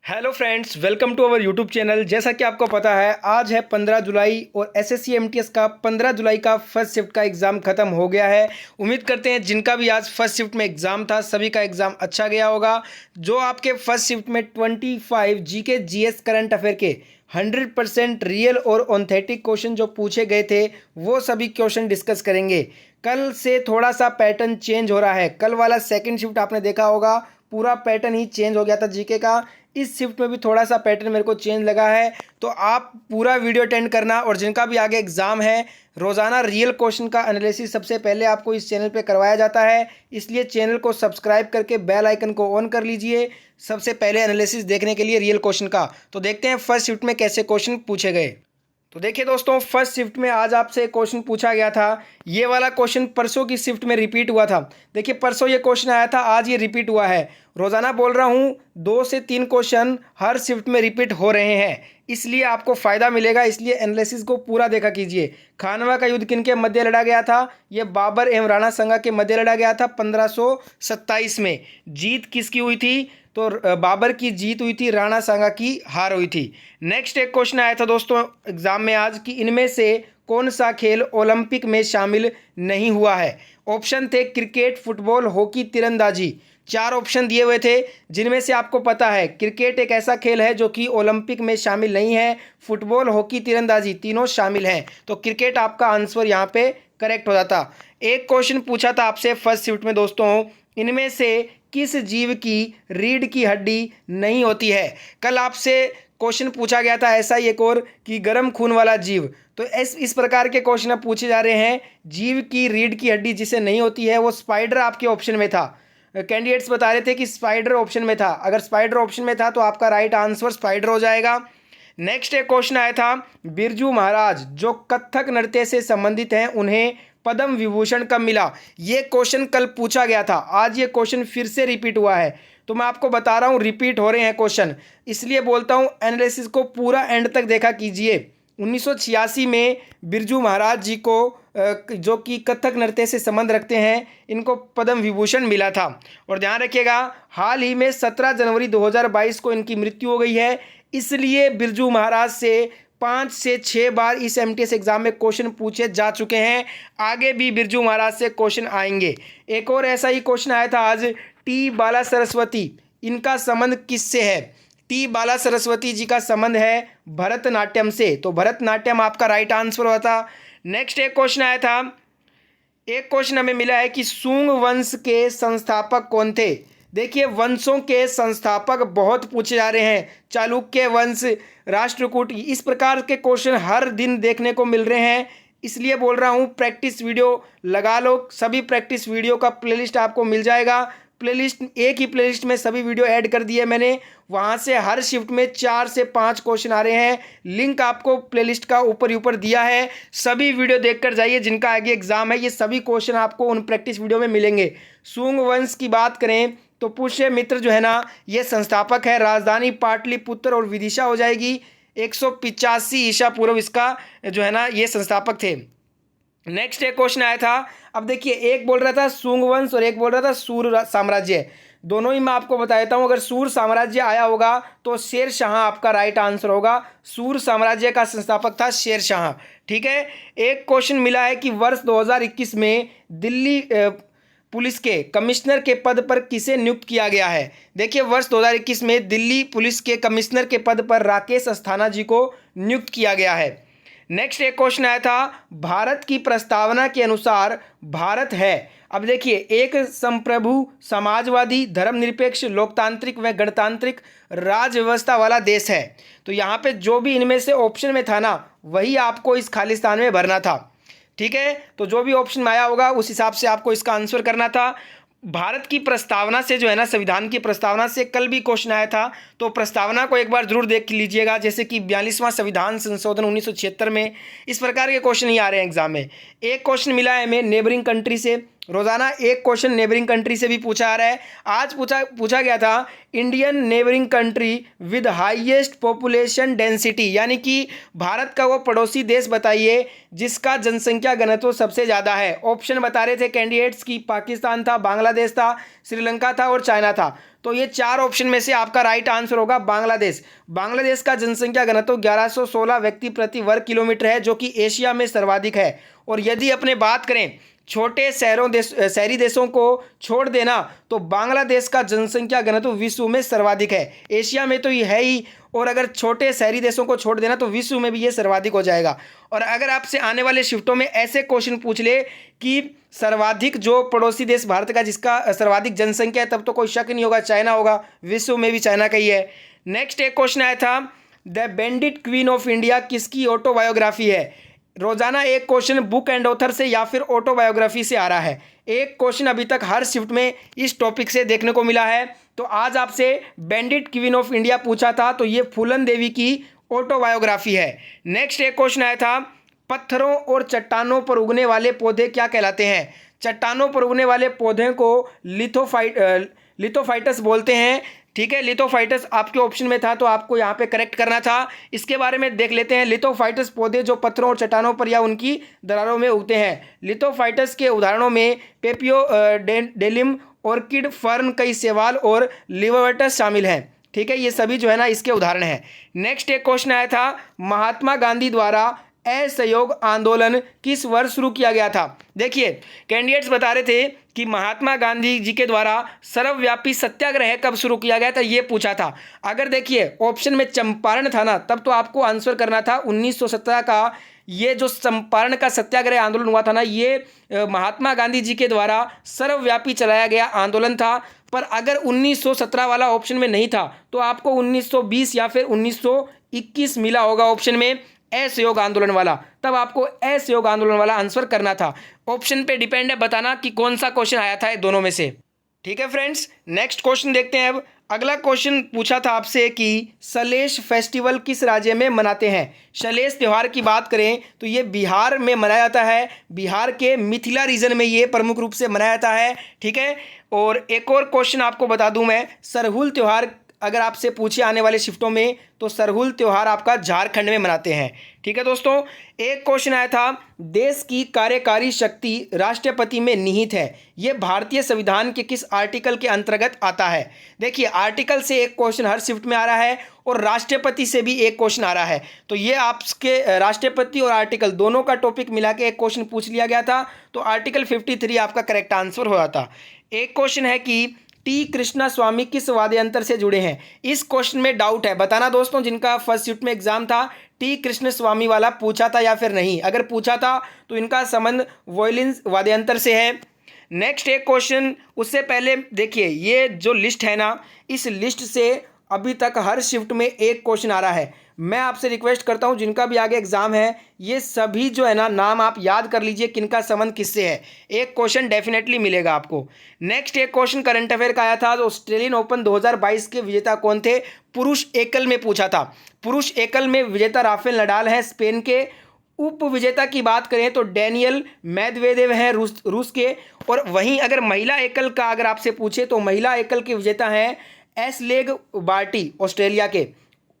Hello friends, welcome to our YouTube channel. जैसा कि आपको पता है, आज है 15 जुलाई और एसएससी एमटीएस का 15 जुलाई का फर्स्ट शिफ्ट का एग्ज़ाम ख़त्म हो गया है। उम्मीद करते हैं जिनका भी आज फर्स्ट शिफ्ट में एग्ज़ाम था सभी का एग्ज़ाम अच्छा गया होगा। जो आपके फर्स्ट शिफ्ट में 25 जीके जीएस करंट अफेयर के 100% रियल और ऑथेंटिक क्वेश्चन जो पूछे गए थे वो सभी क्वेश्चन डिस्कस करेंगे। कल से थोड़ा सा पैटर्न चेंज हो रहा है। कल वाला सेकंड शिफ्ट आपने देखा होगा, पूरा पैटर्न ही चेंज हो गया था जीके का। इस शिफ्ट में भी थोड़ा सा पैटर्न मेरे को चेंज लगा है, तो आप पूरा वीडियो अटेंड करना। और जिनका भी आगे एग्ज़ाम है, रोज़ाना रियल क्वेश्चन का एनालिसिस सबसे पहले आपको इस चैनल पे करवाया जाता है, इसलिए चैनल को सब्सक्राइब करके बेल आइकन को ऑन कर लीजिए सबसे पहले एनालिसिस देखने के लिए रियल क्वेश्चन का। तो देखते हैं फर्स्ट शिफ्ट में कैसे क्वेश्चन पूछे गए। तो देखिए दोस्तों, फर्स्ट शिफ्ट में आज आपसे क्वेश्चन पूछा गया था। ये वाला क्वेश्चन परसों की शिफ्ट में रिपीट हुआ था। देखिए परसों ये क्वेश्चन आया था, आज ये रिपीट हुआ है। रोज़ाना बोल रहा हूँ 2 से 3 क्वेश्चन हर शिफ्ट में रिपीट हो रहे हैं, इसलिए आपको फ़ायदा मिलेगा। इसलिए एनालिसिस को पूरा देखा कीजिए। खानवा का युद्ध किन के मध्य लड़ा गया था? ये बाबर एवं राणा संगा के मध्य लड़ा गया था 1527 में। जीत किसकी हुई थी? तो बाबर की जीत हुई थी, राणा सांगा की हार हुई थी। नेक्स्ट एक क्वेश्चन आया था दोस्तों एग्जाम में आज कि इनमें से कौन सा खेल ओलंपिक में शामिल नहीं हुआ है? ऑप्शन थे क्रिकेट, फुटबॉल, हॉकी, तीरंदाजी। 4 ऑप्शन दिए हुए थे, जिनमें से आपको पता है क्रिकेट एक ऐसा खेल है जो कि ओलंपिक में शामिल नहीं है। फुटबॉल, हॉकी, तीरंदाजी तीनों शामिल हैं, तो क्रिकेट आपका आंसर यहाँ पे करेक्ट हो जाता। एक क्वेश्चन पूछा था आपसे फर्स्ट शिफ्ट में दोस्तों, इनमें से किस जीव की रीढ़ की हड्डी नहीं होती है? कल आपसे क्वेश्चन पूछा गया था ऐसा ही एक और कि गर्म खून वाला जीव। तो इस प्रकार के क्वेश्चन अब पूछे जा रहे हैं। जीव की रीढ़ की हड्डी जिसे नहीं होती है वो स्पाइडर आपके ऑप्शन में था। कैंडिडेट्स बता रहे थे कि स्पाइडर ऑप्शन में था। अगर स्पाइडर ऑप्शन में था तो आपका राइट आंसर स्पाइडर हो जाएगा। नेक्स्ट एक क्वेश्चन आया था, बिरजू महाराज जो कथक नृत्य से संबंधित हैं उन्हें पद्म विभूषण कब मिला? ये क्वेश्चन कल पूछा गया था, आज ये क्वेश्चन फिर से रिपीट हुआ है। तो मैं आपको बता रहा हूँ रिपीट हो रहे हैं क्वेश्चन, इसलिए बोलता हूँ एनालिसिस को पूरा एंड तक देखा कीजिए। 1986 में बिरजू महाराज जी को जो कि कथक नृत्य से संबंध रखते हैं, इनको पद्म विभूषण मिला था। और ध्यान रखिएगा, हाल ही में 17 जनवरी 2022 को इनकी मृत्यु हो गई है। इसलिए बिरजू महाराज से 5 से 6 बार इस एमटीएस एग्जाम में क्वेश्चन पूछे जा चुके हैं। आगे भी बिरजू महाराज से क्वेश्चन आएंगे। एक और ऐसा ही क्वेश्चन आया था आज, टी बाला सरस्वती, इनका संबंध किससे है? टी बाला सरस्वती जी का संबंध है भरतनाट्यम से, तो भरतनाट्यम आपका राइट आंसर होता। नेक्स्ट एक क्वेश्चन आया था, एक क्वेश्चन हमें मिला है कि सूंग वंश के संस्थापक कौन थे? देखिए वंशों के संस्थापक बहुत पूछे जा रहे हैं, चालुक्य वंश, राष्ट्रकूट, इस प्रकार के क्वेश्चन हर दिन देखने को मिल रहे हैं। इसलिए बोल रहा हूँ प्रैक्टिस वीडियो लगा लो। सभी प्रैक्टिस वीडियो का प्लेलिस्ट आपको मिल जाएगा। प्लेलिस्ट एक ही प्लेलिस्ट में सभी वीडियो ऐड कर दिए मैंने, वहाँ से हर शिफ्ट में 4 से 5 क्वेश्चन आ रहे हैं। लिंक आपको प्लेलिस्ट का ऊपर ही ऊपर दिया है, सभी वीडियो देखकर जाइए। जिनका आगे एग्जाम है ये सभी क्वेश्चन आपको उन प्रैक्टिस वीडियो में मिलेंगे। सूंग वंश की बात करें तो पुष्यमित्र जो है ना, ये संस्थापक है। राजधानी पाटलिपुत्र और विदिशा हो जाएगी। 185 ईसा पूर्व इसका जो है ना ये संस्थापक थे। नेक्स्ट एक क्वेश्चन आया था, अब देखिए एक बोल रहा था सूंग वंश और एक बोल रहा था सूर साम्राज्य। दोनों ही मैं आपको बता देता हूं। अगर सूर साम्राज्य आया होगा तो शेर शाह आपका राइट आंसर होगा। सूर साम्राज्य का संस्थापक था शेर शाह। ठीक है। एक क्वेश्चन मिला है कि वर्ष 2021 में दिल्ली पुलिस के कमिश्नर के पद पर किसे नियुक्त किया गया है? देखिए वर्ष 2021 में दिल्ली पुलिस के कमिश्नर के पद पर राकेश अस्थाना जी को नियुक्त किया गया है। नेक्स्ट एक क्वेश्चन आया था, भारत की प्रस्तावना के अनुसार भारत है, अब देखिए, एक संप्रभु, समाजवादी, धर्मनिरपेक्ष, लोकतांत्रिक व गणतांत्रिक राज व्यवस्था वाला देश है। तो यहाँ पे जो भी इनमें से ऑप्शन में था ना, वही आपको इस खालिस्तान में भरना था। ठीक है, तो जो भी ऑप्शन में आया होगा उस हिसाब से आपको इसका आंसर करना था। भारत की प्रस्तावना से जो है ना, संविधान की प्रस्तावना से कल भी क्वेश्चन आया था, तो प्रस्तावना को एक बार जरूर देख लीजिएगा। जैसे कि 42वां संविधान संशोधन 1976 में, इस प्रकार के क्वेश्चन ही आ रहे हैं एग्जाम में। एक क्वेश्चन मिला है हमें नेबरिंग कंट्री से, रोजाना एक क्वेश्चन नेबरिंग कंट्री से भी पूछा आ रहा है। आज पूछा गया था Indian neighbouring country with highest population density, यानी कि भारत का वो पड़ोसी देश बताइए जिसका जनसंख्या घनत्व सबसे ज़्यादा है। ऑप्शन बता रहे थे कैंडिडेट्स की, पाकिस्तान था, बांग्लादेश था, श्रीलंका था और चाइना था। तो ये 4 ऑप्शन में से आपका राइट आंसर होगा बांग्लादेश। बांग्लादेश का जनसंख्या घनत्व 1116 व्यक्ति प्रति वर्ग किलोमीटर है, जो कि एशिया में सर्वाधिक है। और यदि अपने बात करें छोटे शहरी देशों को छोड़ देना तो बांग्लादेश का जनसंख्या घनत्व विश्व में सर्वाधिक है। एशिया में तो ये है ही, और अगर छोटे शहरी देशों को छोड़ देना तो विश्व में भी ये सर्वाधिक हो जाएगा। और अगर आपसे आने वाले शिफ्टों में ऐसे क्वेश्चन पूछ ले कि सर्वाधिक जो पड़ोसी देश भारत का जिसका सर्वाधिक जनसंख्या है, तब तो कोई शक नहीं होगा चाइना होगा। विश्व में भी चाइना का ही है। नेक्स्ट एक क्वेश्चन आया था the bandit queen of India किसकी ऑटोबायोग्राफी है। रोजाना एक क्वेश्चन बुक एंड ऑथर से या फिर ऑटोबायोग्राफी से आ रहा है। एक क्वेश्चन अभी तक हर शिफ्ट में इस टॉपिक से देखने को मिला है। तो आज आपसे बैंडिट क्वीन ऑफ इंडिया पूछा था, तो ये फूलन देवी की ऑटोबायोग्राफी है। नेक्स्ट एक क्वेश्चन आया था पत्थरों और चट्टानों पर उगने वाले पौधे क्या कहलाते हैं। चट्टानों पर उगने वाले पौधे को लिथोफाइटस बोलते हैं। ठीक है, लिथोफाइटस आपके ऑप्शन में था तो आपको यहाँ पे करेक्ट करना था। इसके बारे में देख लेते हैं। लिथोफाइटस पौधे जो पत्थरों और चट्टानों पर या उनकी दरारों में उगते हैं। लिथोफाइटस के उदाहरणों में पेपियो डेलिम, ऑर्किड, फर्न, कई शैवाल और लिवर्टस शामिल हैं। ठीक है, ये सभी जो है ना इसके उदाहरण हैं। नेक्स्ट एक क्वेश्चन आया था महात्मा गांधी द्वारा असहयोग आंदोलन किस वर्ष शुरू किया गया था। देखिए कैंडिडेट्स बता रहे थे कि महात्मा गांधी जी के द्वारा सर्वव्यापी सत्याग्रह कब शुरू किया गया था, ये पूछा था। अगर देखिए ऑप्शन में चंपारण था ना, तब तो आपको आंसर करना था 1917 का। ये जो चंपारण का सत्याग्रह आंदोलन हुआ था ना, ये महात्मा गांधी जी के द्वारा सर्वव्यापी चलाया गया आंदोलन था। पर अगर 1917 वाला ऑप्शन में नहीं था तो आपको 1920 या फिर 1921 मिला होगा ऑप्शन में असहयोग आंदोलन वाला, तब आपको असहयोग आंदोलन वाला आंसर करना था। ऑप्शन पे डिपेंड है बताना कि कौन सा क्वेश्चन आया था दोनों में से। ठीक है फ्रेंड्स, नेक्स्ट क्वेश्चन देखते हैं। अब अगला क्वेश्चन पूछा था आपसे कि सलेश फेस्टिवल किस राज्य में मनाते हैं। सलेश त्यौहार की बात करें तो ये बिहार में मनाया जाता है। बिहार के मिथिला रीजन में ये प्रमुख रूप से मनाया जाता है। ठीक है, और एक और क्वेश्चन आपको बता दूं मैं, सरहुल त्यौहार अगर आपसे पूछे आने वाले शिफ्टों में तो सरहुल त्यौहार आपका झारखंड में मनाते हैं। ठीक है दोस्तों, एक क्वेश्चन आया था देश की कार्यकारी शक्ति राष्ट्रपति में निहित है, ये भारतीय संविधान के किस आर्टिकल के अंतर्गत आता है। देखिए आर्टिकल से एक क्वेश्चन हर शिफ्ट में आ रहा है और राष्ट्रपति से भी एक क्वेश्चन आ रहा है। तो ये आपके राष्ट्रपति और आर्टिकल दोनों का टॉपिक मिला के एक क्वेश्चन पूछ लिया गया था, तो आर्टिकल 53 आपका करेक्ट आंसर हो जाता। एक क्वेश्चन है कि टी कृष्णा स्वामी किस वाद्ययंत्र से जुड़े हैं। इस क्वेश्चन में डाउट है, बताना दोस्तों जिनका फर्स्ट शिफ्ट में एग्जाम था टी कृष्ण स्वामी वाला पूछा था या फिर नहीं। अगर पूछा था तो इनका संबंध वॉयलिन वाद्ययंत्र से है। नेक्स्ट एक क्वेश्चन, उससे पहले देखिए ये जो लिस्ट है ना, इस लिस्ट से अभी तक हर शिफ्ट में एक क्वेश्चन आ रहा है। मैं आपसे रिक्वेस्ट करता हूं जिनका भी आगे एग्जाम है ये सभी जो है ना नाम आप याद कर लीजिए किनका संबंध किससे है, एक क्वेश्चन डेफिनेटली मिलेगा आपको। नेक्स्ट एक क्वेश्चन करंट अफेयर का आया था, तो ऑस्ट्रेलियन ओपन 2022 के विजेता कौन थे। पुरुष एकल में पूछा था। पुरुष एकल में विजेता राफेल नडाल हैं स्पेन के। उप विजेता की बात करें तो डेनियल मेदवेदेव हैं रूस के। और वहीं अगर महिला एकल का अगर आपसे पूछे तो महिला एकल के विजेता हैं एशलेग बार्टी ऑस्ट्रेलिया के।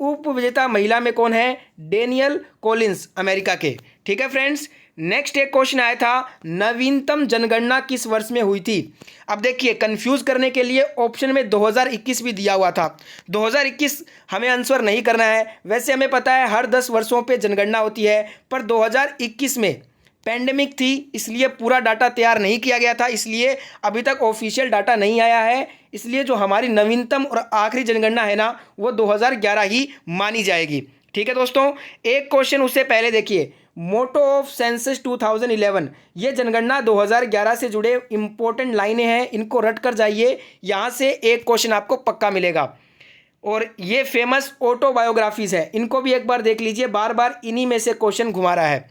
उप विजेता महिला में कौन है, डेनियल कॉलिंस अमेरिका के। ठीक है फ्रेंड्स, नेक्स्ट एक क्वेश्चन आया था नवीनतम जनगणना किस वर्ष में हुई थी। अब देखिए कंफ्यूज करने के लिए ऑप्शन में 2021 भी दिया हुआ था। 2021 हमें आंसर नहीं करना है, वैसे हमें पता है हर 10 वर्षों पे जनगणना होती है, पर 2021 में पैंडेमिक थी इसलिए पूरा डाटा तैयार नहीं किया गया था, इसलिए अभी तक ऑफिशियल डाटा नहीं आया है। इसलिए जो हमारी नवीनतम और आखिरी जनगणना है ना वो 2011 ही मानी जाएगी। ठीक है दोस्तों, एक क्वेश्चन उससे पहले देखिए मोटो ऑफ सेंसस 2011, ये जनगणना 2011 से जुड़े इंपॉर्टेंट लाइनें हैं, इनको रट कर जाइए, यहाँ से एक क्वेश्चन आपको पक्का मिलेगा। और ये फेमस ऑटोबायोग्राफीज है, इनको भी एक बार देख लीजिए, बार बार इन्हीं में से क्वेश्चन घुमा रहा है।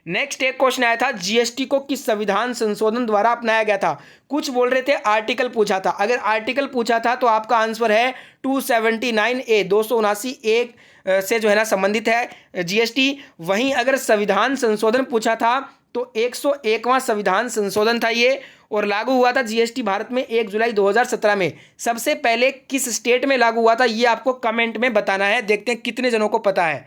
नेक्स्ट एक क्वेश्चन आया था जीएसटी को किस संविधान संशोधन द्वारा अपनाया गया था। कुछ बोल रहे थे आर्टिकल पूछा था, अगर आर्टिकल पूछा था तो आपका आंसर है 279A 279 से जो है ना संबंधित है जीएसटी। वहीं अगर संविधान संशोधन पूछा था तो 101वां संविधान संशोधन था ये, और लागू हुआ था जीएसटी भारत में 1 जुलाई 2017 में। सबसे पहले किस स्टेट में लागू हुआ था ये आपको कमेंट में बताना है। देखते हैं कितने जनों को पता है।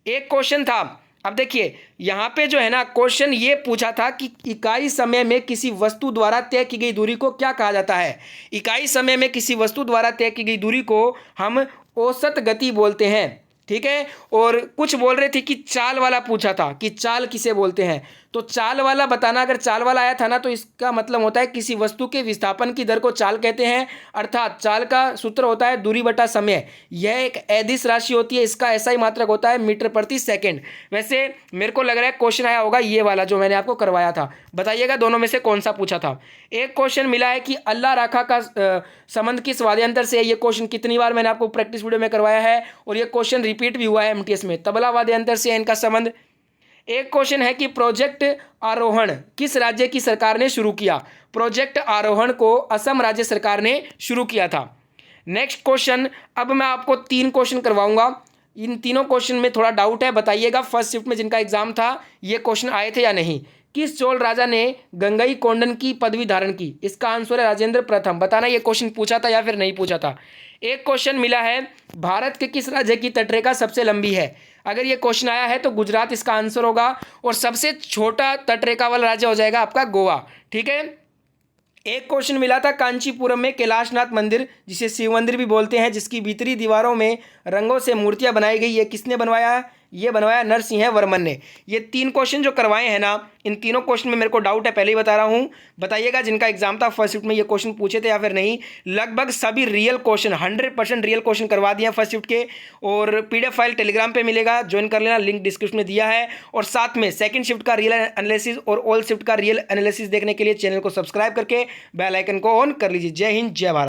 एक क्वेश्चन था, अब देखिए यहाँ पे जो है ना क्वेश्चन ये पूछा था कि इकाई समय में किसी वस्तु द्वारा तय की गई दूरी को क्या कहा जाता है। इकाई समय में किसी वस्तु द्वारा तय की गई दूरी को हम औसत गति बोलते हैं, ठीक है। और कुछ बोल रहे थे कि चाल वाला पूछा था कि चाल किसे बोलते हैं, तो चाल वाला बताना। अगर चाल वाला आया था ना तो इसका मतलब होता है किसी वस्तु के विस्थापन की दर को चाल कहते हैं, अर्थात चाल का सूत्र होता है दूरी बटा समय। यह एक अदिश राशि होती है, इसका ऐसा ही मात्रक होता है मीटर प्रति सेकंड। वैसे मेरे को लग रहा है क्वेश्चन आया होगा ये वाला जो मैंने आपको करवाया था, बताइएगा दोनों में से कौन सा पूछा था। एक क्वेश्चन मिला है कि अल्लाह राखा का संबंध किस वाद्यांतर से है। ये क्वेश्चन कितनी बार मैंने आपको प्रैक्टिस वीडियो में करवाया है, और ये क्वेश्चन रिपीट भी हुआ है एमटीएस में। तबला वाद्यांतर से है इनका संबंध। एक क्वेश्चन है कि प्रोजेक्ट आरोहण किस राज्य की सरकार ने शुरू किया। प्रोजेक्ट आरोहण को असम राज्य सरकार ने शुरू किया था। नेक्स्ट क्वेश्चन, अब मैं आपको 3 क्वेश्चन करवाऊंगा। इन तीनों क्वेश्चन में थोड़ा डाउट है, बताइएगा फर्स्ट शिफ्ट में जिनका एग्जाम था ये क्वेश्चन आए थे या नहीं। किस चोल राजा ने गंगई कोंडन की पदवी धारण की। इसका आंसर है राजेंद्र प्रथम। बताना ये क्वेश्चन पूछा था या फिर नहीं पूछा था। एक क्वेश्चन मिला है भारत के किस राज्य की तटरेखा सबसे लंबी है। अगर ये क्वेश्चन आया है तो गुजरात इसका आंसर होगा, और सबसे छोटा तटरेखा वाला राज्य हो जाएगा आपका गोवा, ठीक है। एक क्वेश्चन मिला था कांचीपुरम में कैलाशनाथ मंदिर, जिसे शिव मंदिर भी बोलते हैं, जिसकी भीतरी दीवारों में रंगों से मूर्तियां बनाई गई, ये किसने बनवाया। ये बनवाया नरसिंह वर्मन ने। ये 3 क्वेश्चन जो करवाए हैं ना, इन तीनों क्वेश्चन में मेरे को डाउट है, पहले ही बता रहा हूँ। बताइएगा जिनका एग्जाम था फर्स्ट शिफ्ट में ये क्वेश्चन पूछे थे या फिर नहीं। लगभग सभी रियल क्वेश्चन 100% रियल क्वेश्चन करवा दिए हैं फर्स्ट शिफ्ट के, और पीडीएफ फाइल टेलीग्राम पे मिलेगा, ज्वाइन कर लेना, लिंक डिस्क्रिप्शन में दिया है। और साथ में सेकंड शिफ्ट का रियल एनालिसिस और ऑल शिफ्ट का रियल एनालिसिस देखने के लिए चैनल को सब्सक्राइब करके बेल आइकन को ऑन कर लीजिए। जय हिंद, जय भारत।